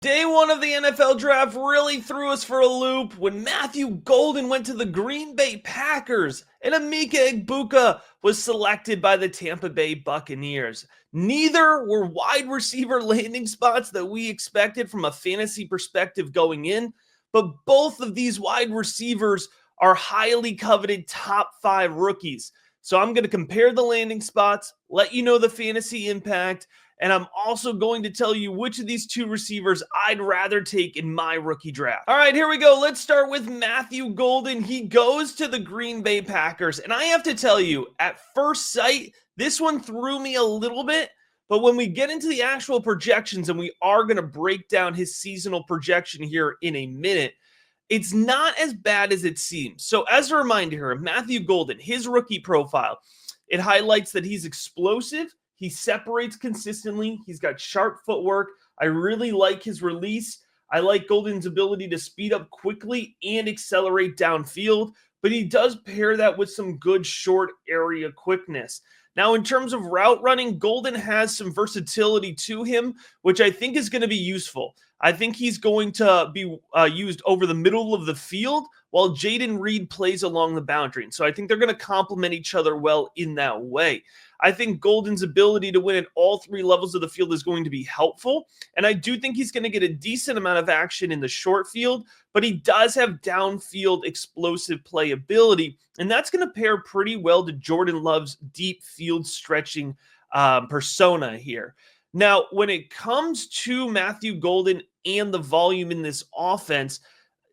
Day one of the NFL draft really threw us for a loop when Matthew Golden went to the Green Bay Packers and Emeka Egbuka was selected by the Tampa Bay Buccaneers. Neither were wide receiver landing spots that we expected from a fantasy perspective going in, but both of these wide receivers are highly coveted top 5 rookies. So I'm going to compare the landing spots, let you know the fantasy impact, and I'm also going to tell you which of these two receivers I'd rather take in my rookie draft. All right, here we go. Let's start with Matthew Golden. He goes to the Green Bay Packers. And I have to tell you, at first sight, this one threw me a little bit. But when we get into the actual projections, and we are going to break down his seasonal projection here in a minute, it's not as bad as it seems. So as a reminder here, Matthew Golden, his rookie profile, it highlights that he's explosive. He separates consistently. He's got sharp footwork. I really like his release. I like Golden's ability to speed up quickly and accelerate downfield, but he does pair that with some good short area quickness. Now, in terms of route running, Golden has some versatility to him, which I think is going to be useful. I think he's going to be used over the middle of the field while Jayden Reed plays along the boundary. And so I think they're going to complement each other well in that way. I think Golden's ability to win at all 3 levels of the field is going to be helpful. And I do think he's going to get a decent amount of action in the short field, but he does have downfield explosive playability. And that's going to pair pretty well to Jordan Love's deep field stretching persona here. Now, when it comes to Matthew Golden and the volume in this offense,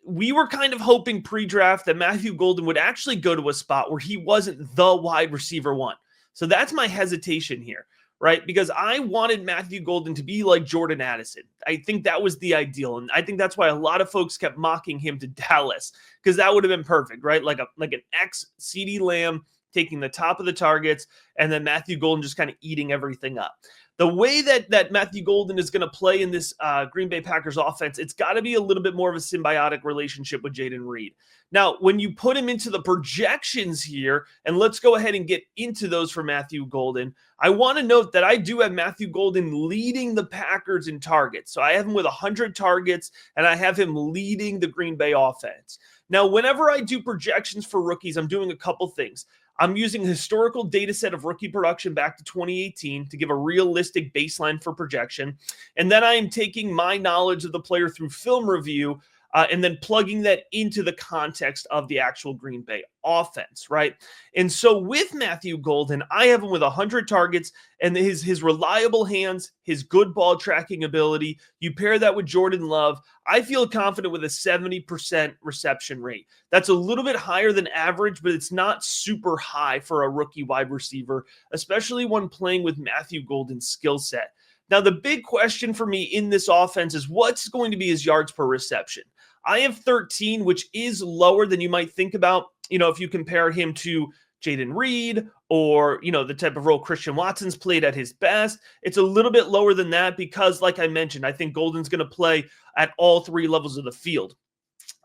we were kind of hoping pre-draft that Matthew Golden would actually go to a spot where he wasn't the wide receiver one. So that's my hesitation here, right? Because I wanted Matthew Golden to be like Jordan Addison. I think that was the ideal. And I think that's why a lot of folks kept mocking him to Dallas, because that would have been perfect, right? Like an ex-CeeDee Lamb taking the top of the targets and then Matthew Golden just kind of eating everything up. The way that Matthew Golden is going to play in this Green Bay Packers offense, it's got to be a little bit more of a symbiotic relationship with Jayden Reed. Now, when you put him into the projections here, and let's go ahead and get into those for Matthew Golden, I want to note that I do have Matthew Golden leading the Packers in targets. So I have him with 100 targets, and I have him leading the Green Bay offense. Now, whenever I do projections for rookies, I'm doing a couple things. I'm using a historical data set of rookie production back to 2018 to give a realistic baseline for projection. And then I am taking my knowledge of the player through film review and then plugging that into the context of the actual Green Bay offense, right? And so with Matthew Golden, I have him with 100 targets and his reliable hands, his good ball tracking ability. You pair that with Jordan Love, I feel confident with a 70% reception rate. That's a little bit higher than average, but it's not super high for a rookie wide receiver, especially when playing with Matthew Golden's skill set. Now, the big question for me in this offense is what's going to be his yards per reception? I have 13, which is lower than you might think about, if you compare him to Jayden Reed or, the type of role Christian Watson's played at his best. It's a little bit lower than that because, like I mentioned, I think Golden's going to play at all 3 levels of the field.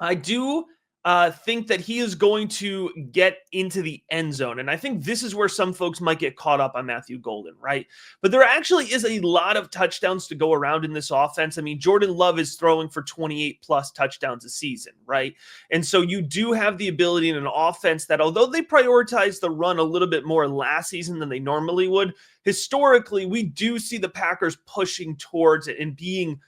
I do think that he is going to get into the end zone. And I think this is where some folks might get caught up on Matthew Golden, right? But there actually is a lot of touchdowns to go around in this offense. I mean, Jordan Love is throwing for 28 plus touchdowns a season, right? And so you do have the ability in an offense that, although they prioritize the run a little bit more last season than they normally would, historically, we do see the Packers pushing towards it and being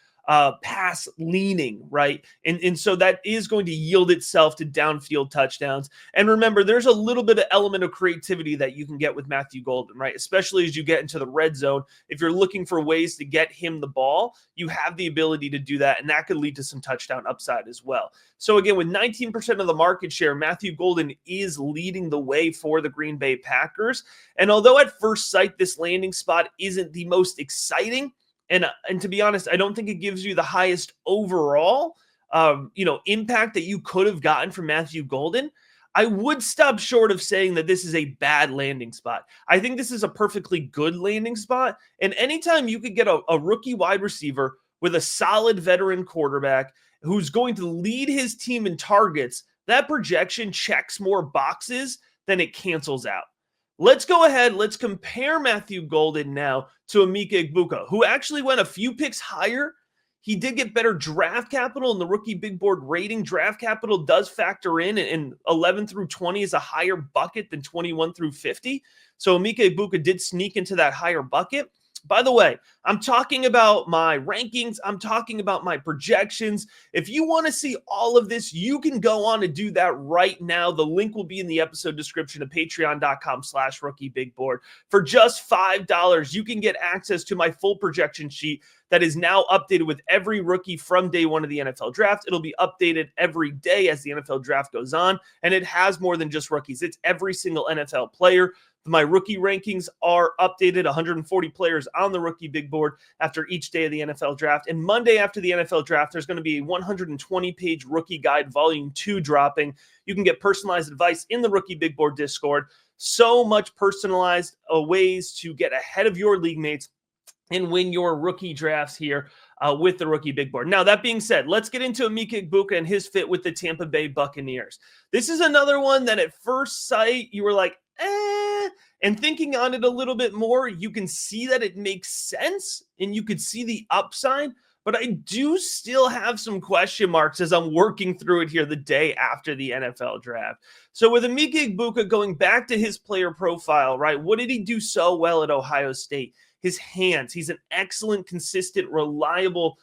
pass leaning, right? And so that is going to yield itself to downfield touchdowns. And remember, there's a little bit of element of creativity that you can get with Matthew Golden, right? Especially as you get into the red zone. If you're looking for ways to get him the ball, you have the ability to do that, and that could lead to some touchdown upside as well. So again, with 19% of the market share, Matthew Golden is leading the way for the Green Bay Packers. And although at first sight, this landing spot isn't the most exciting, and to be honest, I don't think it gives you the highest overall, impact that you could have gotten from Matthew Golden. I would stop short of saying that this is a bad landing spot. I think this is a perfectly good landing spot. And anytime you could get a rookie wide receiver with a solid veteran quarterback who's going to lead his team in targets, that projection checks more boxes than it cancels out. Let's go ahead. Let's compare Matthew Golden now to Emeka Egbuka, who actually went a few picks higher. He did get better draft capital, and the rookie big board rating draft capital does factor in, and 11 through 20 is a higher bucket than 21 through 50. So Emeka Egbuka did sneak into that higher bucket. By the way, I'm talking about my rankings. I'm talking about my projections. If you want to see all of this, you can go on and do that right now. The link will be in the episode description of patreon.com/rookiebigboard. For just $5, you can get access to my full projection sheet that is now updated with every rookie from day one of the NFL draft. It'll be updated every day as the NFL draft goes on, and it has more than just rookies. It's every single NFL player. My rookie rankings are updated, 140 players on the rookie big board after each day of the NFL draft. And Monday after the NFL draft, there's going to be a 120-page rookie guide, volume 2 dropping. You can get personalized advice in the rookie big board Discord. So much personalized ways to get ahead of your league mates and win your rookie drafts here with the rookie big board. Now, that being said, let's get into Emeka Egbuka and his fit with the Tampa Bay Buccaneers. This is another one that at first sight, you were like, and thinking on it a little bit more, you can see that it makes sense and you could see the upside, but I do still have some question marks as I'm working through it here the day after the NFL draft. So with Emeka Egbuka, going back to his player profile, right? What did he do so well at Ohio State? His hands. He's an excellent, consistent, reliable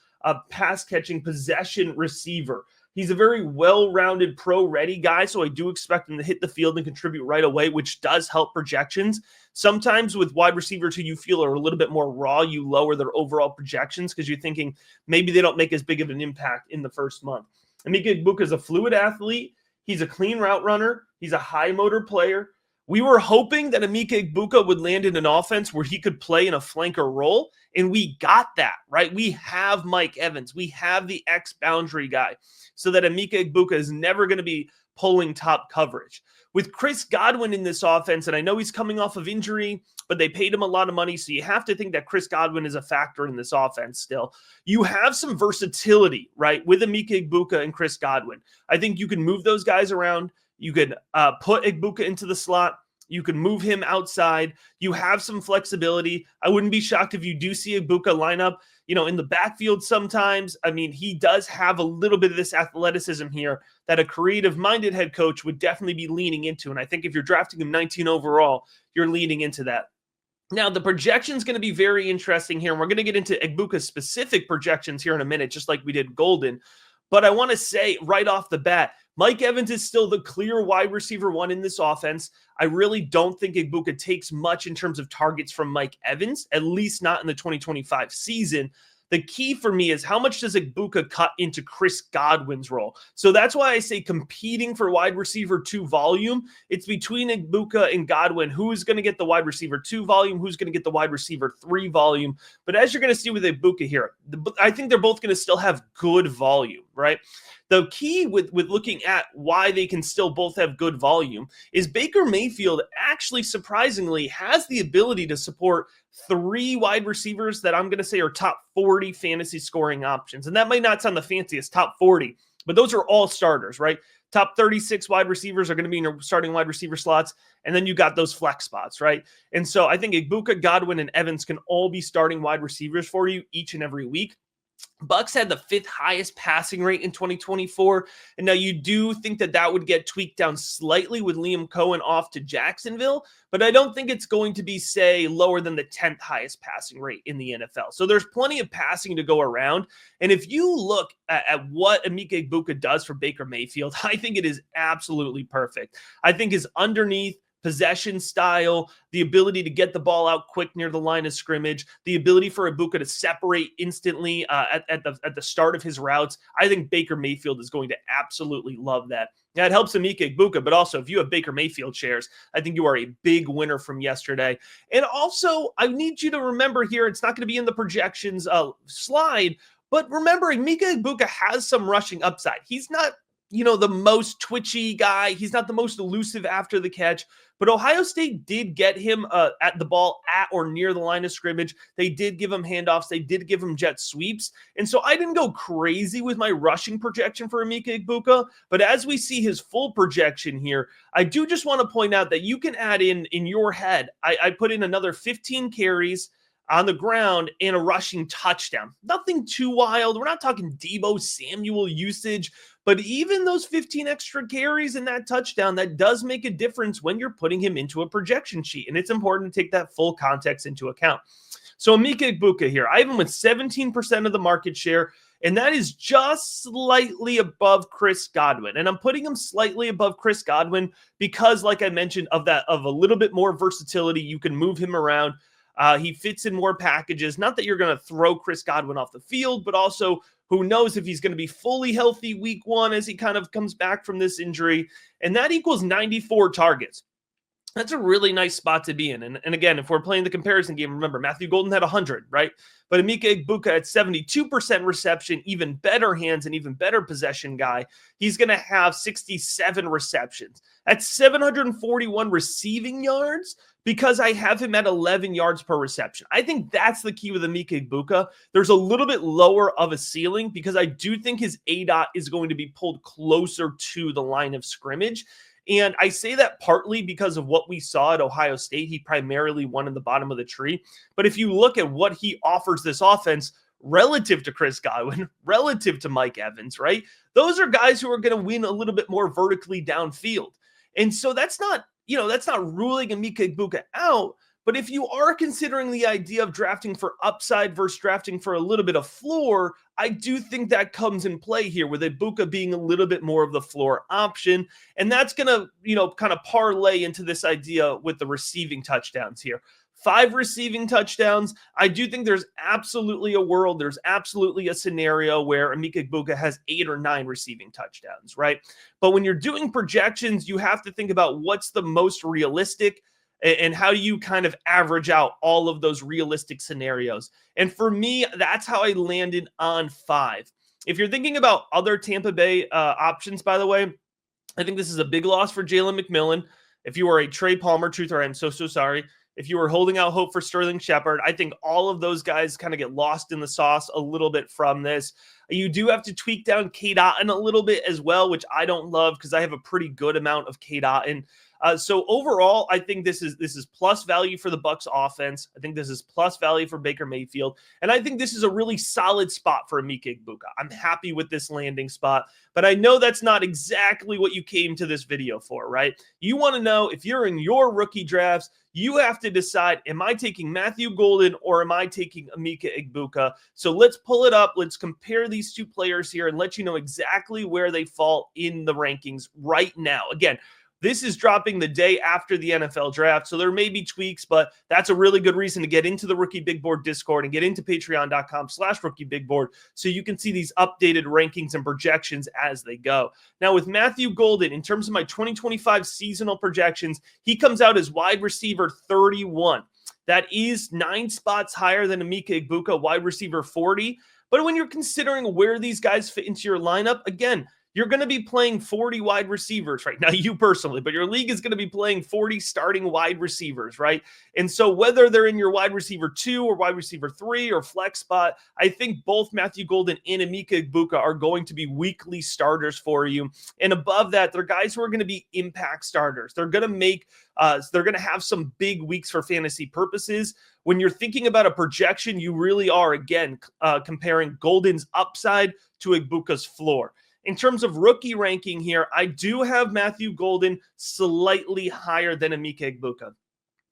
pass-catching possession receiver. He's a very well-rounded, pro-ready guy, so I do expect him to hit the field and contribute right away, which does help projections. Sometimes with wide receivers who you feel are a little bit more raw, you lower their overall projections because you're thinking maybe they don't make as big of an impact in the first month. Emeka Egbuka is a fluid athlete. He's a clean route runner. He's a high-motor player. We were hoping that Emeka Egbuka would land in an offense where he could play in a flanker role, and we got that, right? We have Mike Evans. We have the X-boundary guy, so that Emeka Egbuka is never going to be pulling top coverage. With Chris Godwin in this offense, and I know he's coming off of injury, but they paid him a lot of money, so you have to think that Chris Godwin is a factor in this offense still. You have some versatility, right, with Emeka Egbuka and Chris Godwin. I think you can move those guys around. You could put Egbuka into the slot. You can move him outside. You have some flexibility. I wouldn't be shocked if you do see Egbuka line up, in the backfield sometimes. I mean, he does have a little bit of this athleticism here that a creative-minded head coach would definitely be leaning into. And I think if you're drafting him 19 overall, you're leaning into that. Now, the projection is going to be very interesting here, and we're going to get into Egbuka's specific projections here in a minute, just like we did Golden. But I want to say right off the bat, Mike Evans is still the clear wide receiver one in this offense. I really don't think Egbuka takes much in terms of targets from Mike Evans, at least not in the 2025 season. The key for me is how much does Egbuka cut into Chris Godwin's role? So that's why I say competing for wide receiver 2 volume. It's between Egbuka and Godwin. Who is going to get the wide receiver 2 volume? Who's going to get the wide receiver 3 volume? But as you're going to see with Egbuka here, I think they're both going to still have good volume, right? The key with looking at why they can still both have good volume is Baker Mayfield actually surprisingly has the ability to support 3 wide receivers that I'm going to say are top 40 fantasy scoring options. And that might not sound the fanciest, top 40, but those are all starters, right? Top 36 wide receivers are going to be in your starting wide receiver slots. And then you got those flex spots, right? And so I think Egbuka, Godwin, and Evans can all be starting wide receivers for you each and every week. Bucks had the 5th highest passing rate in 2024. And now you do think that would get tweaked down slightly with Liam Cohen off to Jacksonville, but I don't think it's going to be, say, lower than the 10th highest passing rate in the NFL. So there's plenty of passing to go around. And if you look at what Emeka Egbuka does for Baker Mayfield, I think it is absolutely perfect. I think his underneath possession style, the ability to get the ball out quick near the line of scrimmage, the ability for Egbuka to separate instantly at the start of his routes. I think Baker Mayfield is going to absolutely love that. Now, it helps Emeka Egbuka, but also if you have Baker Mayfield shares, I think you are a big winner from yesterday. And also, I need you to remember here, it's not going to be in the projections slide, but remember, Emeka Egbuka has some rushing upside. He's not the most twitchy guy. He's not the most elusive after the catch, but Ohio State did get him at the ball at or near the line of scrimmage. They did give him handoffs. They did give him jet sweeps. And so I didn't go crazy with my rushing projection for Emeka Egbuka, but as we see his full projection here, I do just want to point out that you can add in your head. I put in another 15 carries, on the ground and a rushing touchdown. Nothing too wild. We're not talking Deebo Samuel usage, but even those 15 extra carries and that touchdown, that does make a difference when you're putting him into a projection sheet. And it's important to take that full context into account. So Emeka Egbuka here, I have him with 17% of the market share, and that is just slightly above Chris Godwin. And I'm putting him slightly above Chris Godwin because, like I mentioned, of a little bit more versatility. You can move him around. He fits in more packages. Not that you're going to throw Chris Godwin off the field, but also who knows if he's going to be fully healthy week one as he kind of comes back from this injury. And that equals 94 targets. That's a really nice spot to be in. And again, if we're playing the comparison game, remember, Matthew Golden had 100, right? But Emeka Egbuka at 72% reception, even better hands and even better possession guy. He's going to have 67 receptions. That's 741 receiving yards because I have him at 11 yards per reception. I think that's the key with Emeka Egbuka. There's a little bit lower of a ceiling because I do think his ADOT is going to be pulled closer to the line of scrimmage. And I say that partly because of what we saw at Ohio State. He primarily won in the bottom of the tree. But if you look at what he offers this offense relative to Chris Godwin, relative to Mike Evans, right? Those are guys who are going to win a little bit more vertically downfield. And so that's not ruling Emeka Egbuka out. But if you are considering the idea of drafting for upside versus drafting for a little bit of floor, I do think that comes in play here with Egbuka being a little bit more of the floor option. And that's going to, kind of parlay into this idea with the receiving touchdowns here. 5 receiving touchdowns. I do think there's absolutely a world, there's absolutely a scenario where Emeka Egbuka has 8 or 9 receiving touchdowns, right? But when you're doing projections, you have to think about what's the most realistic and how do you kind of average out all of those realistic scenarios. And for me, that's how I landed on 5. If you're thinking about other Tampa Bay options, by the way, I think this is a big loss for Jalen McMillan. If you are a Trey Palmer truther, I'm so sorry. If you were holding out hope for Sterling Shepard, I think all of those guys kind of get lost in the sauce a little bit from this. You do have to tweak down Cade Otton a little bit as well, which I don't love because I have a pretty good amount of Cade Otton. So overall, I think this is plus value for the Bucs offense. I think this is plus value for Baker Mayfield. And I think this is a really solid spot for Emeka Egbuka. I'm happy with this landing spot, but I know that's not exactly what you came to this video for, right? You want to know if you're in your rookie drafts, you have to decide, am I taking Matthew Golden or am I taking Emeka Egbuka? So let's pull it up. Let's compare these two players here and let you know exactly where they fall in the rankings right now. Again, this is dropping the day after the NFL draft, so there may be tweaks, but that's a really good reason to get into the Rookie Big Board Discord and get into patreon.com/rookiebigboard so you can see these updated rankings and projections as they go. Now, with Matthew Golden, in terms of my 2025 seasonal projections, he comes out as wide receiver 31. That is 9 spots higher than Emeka Egbuka, wide receiver 40. But when you're considering where these guys fit into your lineup, again, you're going to be playing 40 wide receivers, right? Now, you personally, but your league is going to be playing 40 starting wide receivers, right? And so whether they're in your wide receiver 2 or wide receiver 3 or flex spot, I think both Matthew Golden and Emeka Egbuka are going to be weekly starters for you. And above that, they're guys who are going to be impact starters. They're going to have some big weeks for fantasy purposes. When you're thinking about a projection, you really are, again, comparing Golden's upside to Egbuka's floor. In terms of rookie ranking here, I do have Matthew Golden slightly higher than Emeka Egbuka.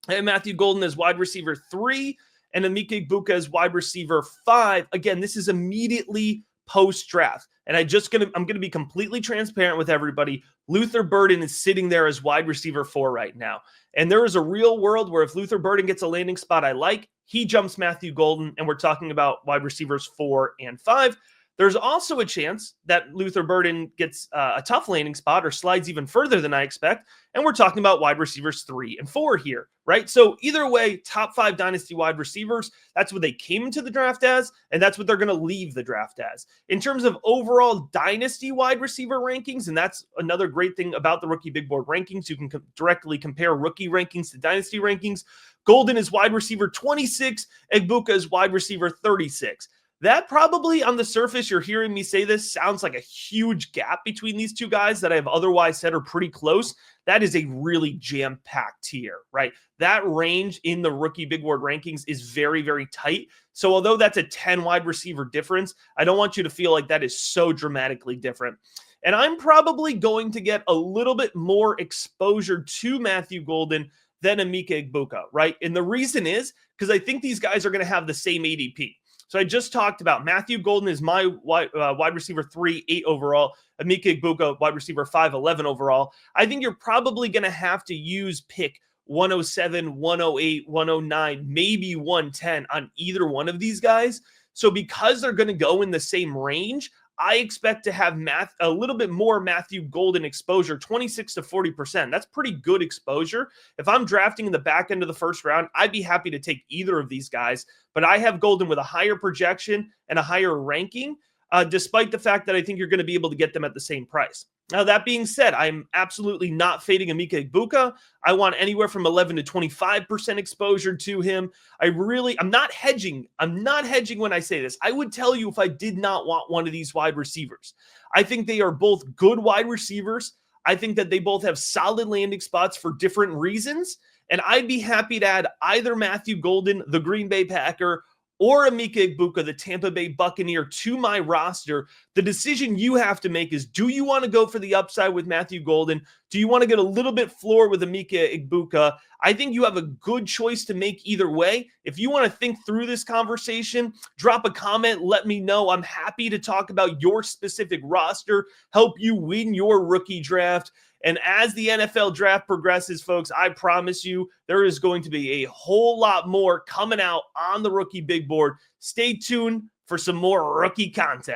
I have Matthew Golden as wide receiver 3 and Emeka Egbuka as wide receiver 5. Again, this is immediately post-draft. And I'm going to be completely transparent with everybody. Luther Burden is sitting there as wide receiver 4 right now. And there is a real world where if Luther Burden gets a landing spot I like, he jumps Matthew Golden, and we're talking about wide receivers 4 and 5. There's also a chance that Luther Burden gets a tough landing spot or slides even further than I expect, and we're talking about wide receivers 3 and 4 here, right? So either way, top 5 dynasty wide receivers, that's what they came into the draft as, and that's what they're going to leave the draft as. In terms of overall dynasty wide receiver rankings, and that's another great thing about the Rookie Big Board rankings, you can directly compare rookie rankings to dynasty rankings. Golden is wide receiver 26, Egbuka is wide receiver 36. That probably on the surface, you're hearing me say this, sounds like a huge gap between these two guys that I've otherwise said are pretty close. That is a really jam-packed tier, right? That range in the rookie big board rankings is very, very tight. So although that's a 10 wide receiver difference, I don't want you to feel like that is so dramatically different. And I'm probably going to get a little bit more exposure to Matthew Golden than Emeka Egbuka, right? And the reason is because I think these guys are going to have the same ADP. So I just talked about Matthew Golden is my wide receiver 3, 8 overall. Emeka Egbuka, wide receiver 5, 11 overall. I think you're probably going to have to use pick 107, 108, 109, maybe 110 on either one of these guys. So because they're going to go in the same range, I expect to have a little bit more Matthew Golden exposure, 26 to 40%. That's pretty good exposure. If I'm drafting in the back end of the first round, I'd be happy to take either of these guys. But I have Golden with a higher projection and a higher ranking, despite the fact that I think you're going to be able to get them at the same price. Now, that being said, I'm absolutely not fading Emeka Egbuka. I want anywhere from 11 to 25% exposure to him. I'm not hedging. I'm not hedging when I say this. I would tell you if I did not want one of these wide receivers. I think they are both good wide receivers. I think that they both have solid landing spots for different reasons. And I'd be happy to add either Matthew Golden, the Green Bay Packer, or Emeka Egbuka, the Tampa Bay Buccaneer, to my roster. The decision you have to make is, do you want to go for the upside with Matthew Golden? Do you want to get a little bit floor with Emeka Egbuka? I think you have a good choice to make either way. If you want to think through this conversation, drop a comment, let me know. I'm happy to talk about your specific roster, help you win your rookie draft. And as the NFL draft progresses, folks, I promise you there is going to be a whole lot more coming out on the rookie big board. Stay tuned for some more rookie content.